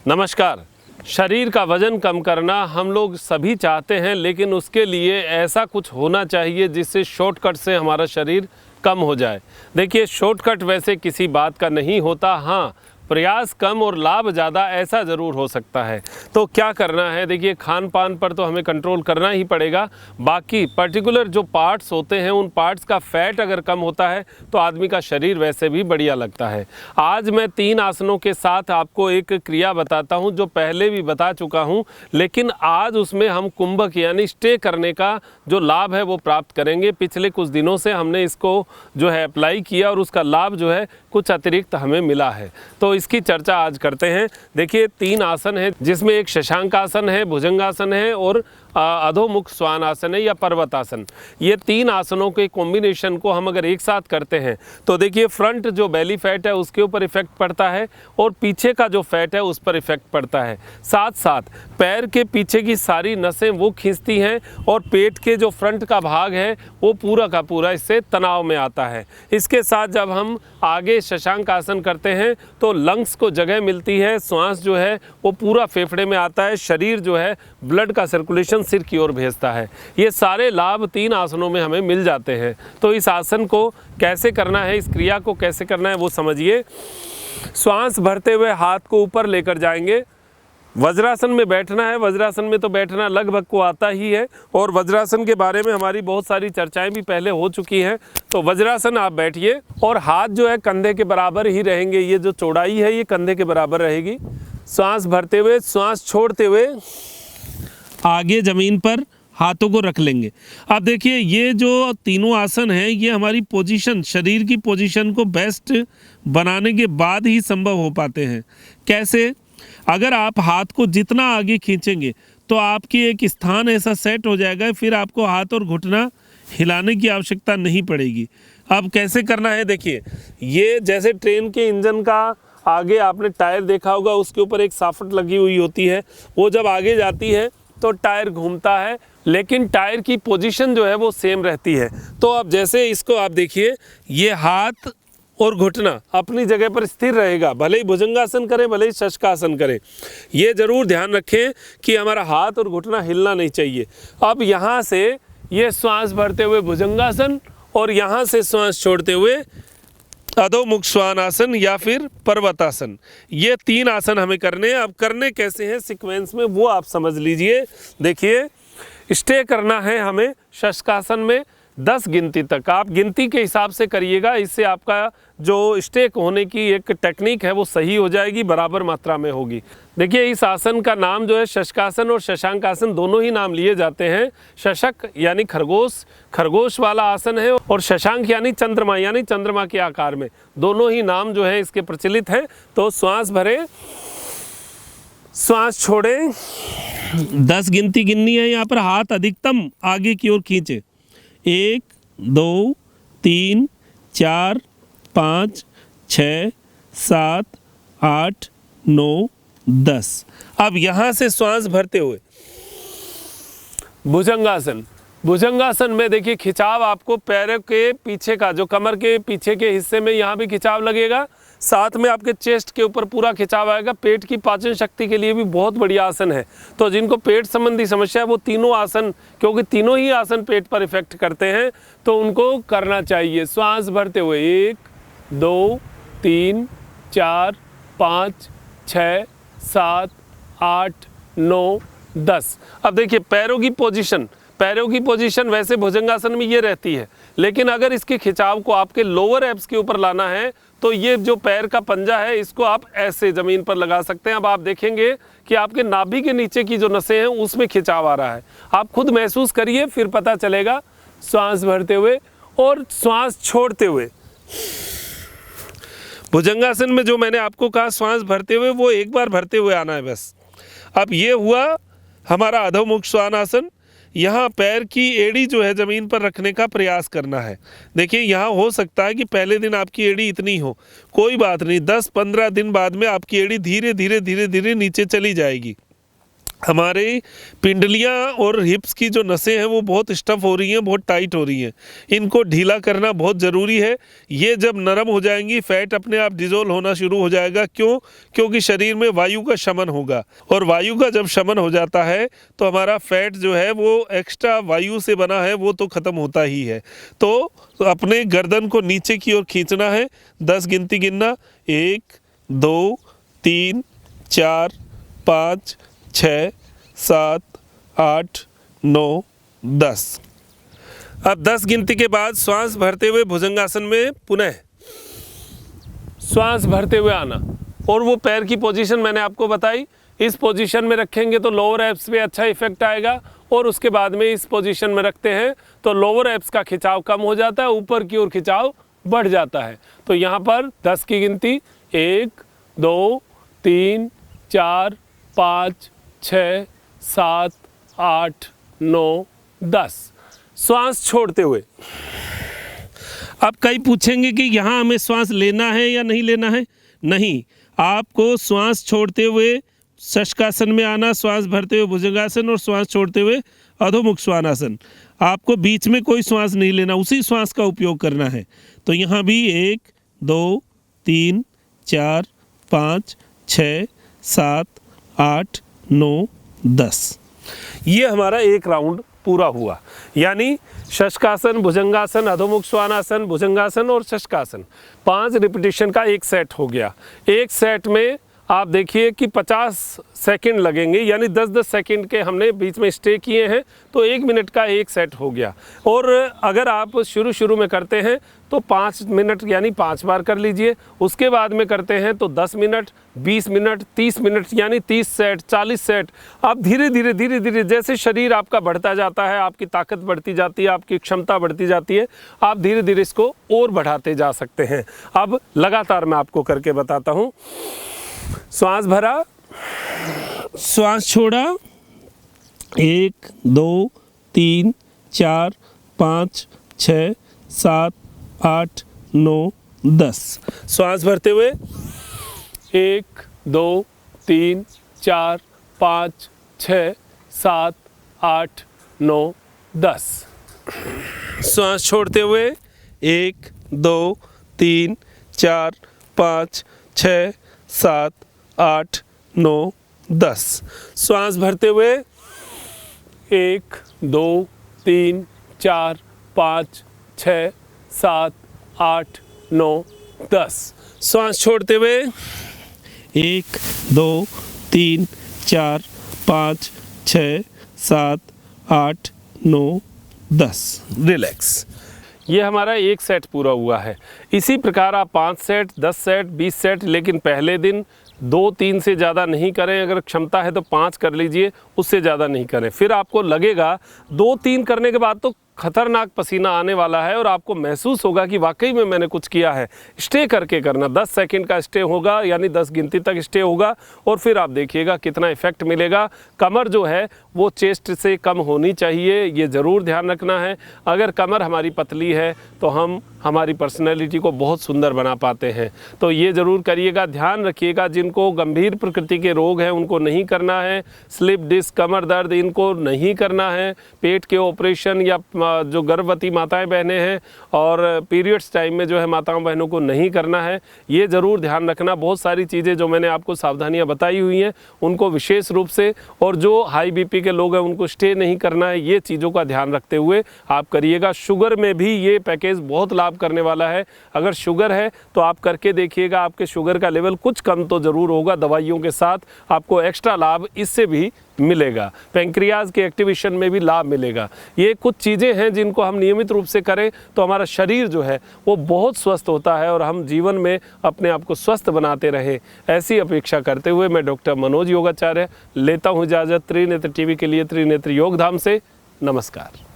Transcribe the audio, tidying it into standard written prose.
नमस्कार। शरीर का वज़न कम करना हम लोग सभी चाहते हैं, लेकिन उसके लिए ऐसा कुछ होना चाहिए जिससे शॉर्टकट से हमारा शरीर कम हो जाए। देखिए, शॉर्टकट वैसे किसी बात का नहीं होता, हाँ प्रयास कम और लाभ ज़्यादा, ऐसा ज़रूर हो सकता है। तो क्या करना है, देखिए खान पान पर तो हमें कंट्रोल करना ही पड़ेगा। बाकी पर्टिकुलर जो पार्ट्स होते हैं उन पार्ट्स का फैट अगर कम होता है तो आदमी का शरीर वैसे भी बढ़िया लगता है। आज मैं 3 आसनों के साथ आपको एक क्रिया बताता हूं जो पहले भी बता चुका हूं, लेकिन आज उसमें हम कुंभक यानी स्टे करने का जो लाभ है वो प्राप्त करेंगे। पिछले कुछ दिनों से हमने इसको जो है अप्लाई किया और उसका लाभ जो है कुछ अतिरिक्त हमें मिला है, तो इसकी चर्चा आज करते हैं। देखिए 3 आसन है जिसमें एक शशांक आसन है, भुजंगासन है और अधोमुख श्वान आसन है या पर्वतासन। ये 3 आसनों के कॉम्बिनेशन को हम अगर एक साथ करते हैं तो देखिए फ्रंट जो बेली फैट है उसके ऊपर इफेक्ट पड़ता है और पीछे का जो फैट है उस पर इफेक्ट पड़ता है। साथ साथ पैर के पीछे की सारी नसें वो खींचती हैं और पेट के जो फ्रंट का भाग है वो पूरा का पूरा इससे तनाव में आता है। इसके साथ जब हम आगे शशांक आसन करते हैं तो लंग्स को जगह मिलती है, श्वास जो है वो पूरा फेफड़े में आता है, शरीर जो है ब्लड का सर्कुलेशन सिर की ओर भेजता है। ये सारे लाभ 3 आसनों में हमें मिल जाते हैं। तो इस आसन को कैसे करना है, इस क्रिया को कैसे करना है वो समझिए। श्वास भरते हुए हाथ को ऊपर लेकर जाएंगे। वज्रासन में बैठना है। वज्रासन में तो बैठना लगभग को आता ही है और वज्रासन के बारे में हमारी बहुत सारी चर्चाएं भी पहले हो चुकी हैं। तो वज्रासन आप बैठिए और हाथ जो है कंधे के बराबर ही रहेंगे। ये जो चौड़ाई है ये कंधे के बराबर रहेगी। श्वास भरते हुए, श्वास छोड़ते हुए आगे ज़मीन पर हाथों को रख लेंगे। अब देखिए ये जो तीनों आसन हैं ये हमारी पोजीशन, शरीर की पोजीशन को बेस्ट बनाने के बाद ही संभव हो पाते हैं। कैसे? अगर आप हाथ को जितना आगे खींचेंगे तो आपकी एक स्थान ऐसा सेट हो जाएगा, फिर आपको हाथ और घुटना हिलाने की आवश्यकता नहीं पड़ेगी। अब कैसे करना है, देखिए ये जैसे ट्रेन के इंजन का आगे आपने टायर देखा होगा, उसके ऊपर एक साफट लगी हुई होती है। वो जब आगे जाती है तो टायर घूमता है, लेकिन टायर की पोजीशन जो है वो सेम रहती है। तो अब जैसे इसको आप देखिए, ये हाथ और घुटना अपनी जगह पर स्थिर रहेगा, भले ही भुजंगासन करें भले ही शशकासन करें। ये ज़रूर ध्यान रखें कि हमारा हाथ और घुटना हिलना नहीं चाहिए। अब यहाँ से ये श्वास भरते हुए भुजंगासन और यहाँ से श्वास छोड़ते हुए अधोमुख श्वान आसन या फिर पर्वतासन। ये 3 आसन हमें करने हैं। अब करने कैसे हैं सीक्वेंस में वो आप समझ लीजिए। देखिए स्टे करना है हमें शशकासन में 10 गिनती तक। आप गिनती के हिसाब से करिएगा, इससे आपका जो स्टेक होने की एक टेक्निक है वो सही हो जाएगी, बराबर मात्रा में होगी। देखिए इस आसन का नाम जो है शशकासन और शशांक आसन दोनों ही नाम लिए जाते हैं। शशक यानी खरगोश, खरगोश वाला आसन है, और शशांक यानी चंद्रमा के आकार में। दोनों ही नाम जो है इसके प्रचलित हैं। तो श्वास भरें, श्वास छोड़ें, 10 गिनती गिननी है। यहाँ पर हाथ अधिकतम आगे की ओर खींचे। 1 2 3 4 5 6 7 8 9 10। अब यहाँ से श्वास भरते हुए भुजंगासन। भुजंगासन में देखिए खिंचाव आपको पैरों के पीछे का, जो कमर के पीछे के हिस्से में यहाँ भी खिंचाव लगेगा, साथ में आपके चेस्ट के ऊपर पूरा खिंचाव आएगा। पेट की पाचन शक्ति के लिए भी बहुत बढ़िया आसन है। तो जिनको पेट संबंधी समस्या है वो तीनों आसन, क्योंकि तीनों ही आसन पेट पर इफेक्ट करते हैं, तो उनको करना चाहिए। श्वास भरते हुए 1 2 3 4 5 6 7 8 9 10। अब देखिए पैरों की पोजीशन वैसे भुजंगासन में ये रहती है, लेकिन अगर इसके खिंचाव को आपके लोअर एब्स के ऊपर लाना है तो ये जो पैर का पंजा है इसको आप ऐसे ज़मीन पर लगा सकते हैं। अब आप देखेंगे कि आपके नाभि के नीचे की जो नसें हैं उसमें खिंचाव आ रहा है। आप खुद महसूस करिए, फिर पता चलेगा। श्वास भरते हुए और श्वास छोड़ते हुए। भुजंगासन में जो मैंने आपको कहा श्वास भरते हुए, वो एक बार भरते हुए आना है बस। अब ये हुआ हमारा अधोमुख श्वान आसन। यहाँ पैर की एड़ी जो है ज़मीन पर रखने का प्रयास करना है। देखिए यहाँ हो सकता है कि पहले दिन आपकी एड़ी इतनी हो, कोई बात नहीं, 10-15 दिन बाद में आपकी एड़ी धीरे धीरे नीचे चली जाएगी। हमारी पिंडलियाँ और हिप्स की जो नसें हैं वो बहुत स्टफ़ हो रही हैं, बहुत टाइट हो रही हैं। इनको ढीला करना बहुत ज़रूरी है। ये जब नरम हो जाएंगी, फैट अपने आप डिज़ोल्व होना शुरू हो जाएगा। क्यों? क्योंकि शरीर में वायु का शमन होगा, और वायु का जब शमन हो जाता है तो हमारा फैट जो है वो एक्स्ट्रा वायु से बना है वो तो ख़त्म होता ही है। तो अपने गर्दन को नीचे की ओर खींचना है। 10 गिनती गिनना, 1 2 3 4 5 6 7 8 9 10। अब 10 गिनती के बाद श्वास भरते हुए भुजंगासन में पुनः श्वास भरते हुए आना, और वो पैर की पोजीशन मैंने आपको बताई। इस पोजीशन में रखेंगे तो लोअर एब्स पे अच्छा इफेक्ट आएगा, और उसके बाद में इस पोजीशन में रखते हैं तो लोअर एब्स का खिंचाव कम हो जाता है, ऊपर की ओर खिंचाव बढ़ जाता है। तो यहाँ पर 10 की गिनती, 1 2 3 4 5 6 7 8 9 10। श्वास छोड़ते हुए। अब कई पूछेंगे कि यहाँ हमें श्वास लेना है या नहीं लेना है। नहीं, आपको श्वास छोड़ते हुए शशकासन में आना, श्वास भरते हुए भुजंगासन, और श्वास छोड़ते हुए अधोमुख श्वानासन। आपको बीच में कोई श्वास नहीं लेना, उसी श्वास का उपयोग करना है। तो यहाँ भी 1 2 3 4 5 6 7 8 9 10। ये हमारा एक राउंड पूरा हुआ। यानी शशकासन, भुजंगासन, अधोमुख श्वानासन, भुजंगासन और शशकासन, 5 रिपीटिशन का एक सेट हो गया। एक सेट में आप देखिए कि 50 सेकंड लगेंगे, यानी 10-10 सेकंड के हमने बीच में स्टे किए हैं, तो 1 मिनट का एक सेट हो गया। और अगर आप शुरू में करते हैं तो 5 मिनट यानी 5 बार कर लीजिए। उसके बाद में करते हैं तो 10 मिनट, 20 मिनट, 30 मिनट, यानी 30 सेट, 40 सेट। आप धीरे धीरे जैसे शरीर आपका बढ़ता जाता है, आपकी ताकत बढ़ती जाती है, आपकी क्षमता बढ़ती जाती है, आप धीरे धीरे इसको और बढ़ाते जा सकते हैं। अब लगातार मैं आपको करके बताता हूँ। श्वास भरा, श्वास छोड़ा, 1 2 3 4 5 6 7 8 9 10। श्वास भरते हुए 1 2 3 4 5 6 7 8 9 10। श्वास छोड़ते हुए 1 2 3 4 5 6 7 8 9 10। श्वास भरते हुए 1 2 3 4 5 6 7 8 9 10। श्वास छोड़ते हुए 1 2 3 4 5 6 7 8 9 10। रिलैक्स। ये हमारा एक सेट पूरा हुआ है। इसी प्रकार आप 5 सेट, 10 सेट, 20 सेट, लेकिन पहले दिन 2-3 से ज़्यादा नहीं करें। अगर क्षमता है तो 5 कर लीजिए, उससे ज़्यादा नहीं करें। फिर आपको लगेगा 2-3 करने के बाद तो खतरनाक पसीना आने वाला है, और आपको महसूस होगा कि वाकई में मैंने कुछ किया है। स्टे करके करना, 10 सेकंड का स्टे होगा, यानी 10 गिनती तक स्टे होगा, और फिर आप देखिएगा कितना इफेक्ट मिलेगा। कमर जो है वो चेस्ट से कम होनी चाहिए, ये ज़रूर ध्यान रखना है। अगर कमर हमारी पतली है तो हम हमारी पर्सनैलिटी को बहुत सुंदर बना पाते हैं। तो ये ज़रूर करिएगा। ध्यान रखिएगा, जिनको गंभीर प्रकृति के रोग हैं उनको नहीं करना है। स्लिप डिस्क, कमर दर्द, इनको नहीं करना है। पेट के ऑपरेशन या जो गर्भवती माताएं बहनें हैं और पीरियड्स टाइम में जो है माताओं बहनों को नहीं करना है। ये ज़रूर ध्यान रखना। बहुत सारी चीज़ें जो मैंने आपको सावधानियां बताई हुई हैं उनको विशेष रूप से, और जो हाई बीपी के लोग हैं उनको स्टे नहीं करना है। ये चीज़ों का ध्यान रखते हुए आप करिएगा। शुगर में भी ये पैकेज बहुत लाभ करने वाला है। अगर शुगर है तो आप करके देखिएगा, आपके शुगर का लेवल कुछ कम तो ज़रूर होगा। दवाइयों के साथ आपको एक्स्ट्रा लाभ इससे भी मिलेगा। पेंक्रियाज के एक्टिवेशन में भी लाभ मिलेगा। ये कुछ चीज़ें हैं जिनको हम नियमित रूप से करें तो हमारा शरीर जो है वो बहुत स्वस्थ होता है, और हम जीवन में अपने आप को स्वस्थ बनाते रहें, ऐसी अपेक्षा करते हुए मैं डॉक्टर मनोज योगाचार्य लेता हूँ इजाज़त। त्रिनेत्र टीवी के लिए त्रिनेत्र योगधाम से नमस्कार।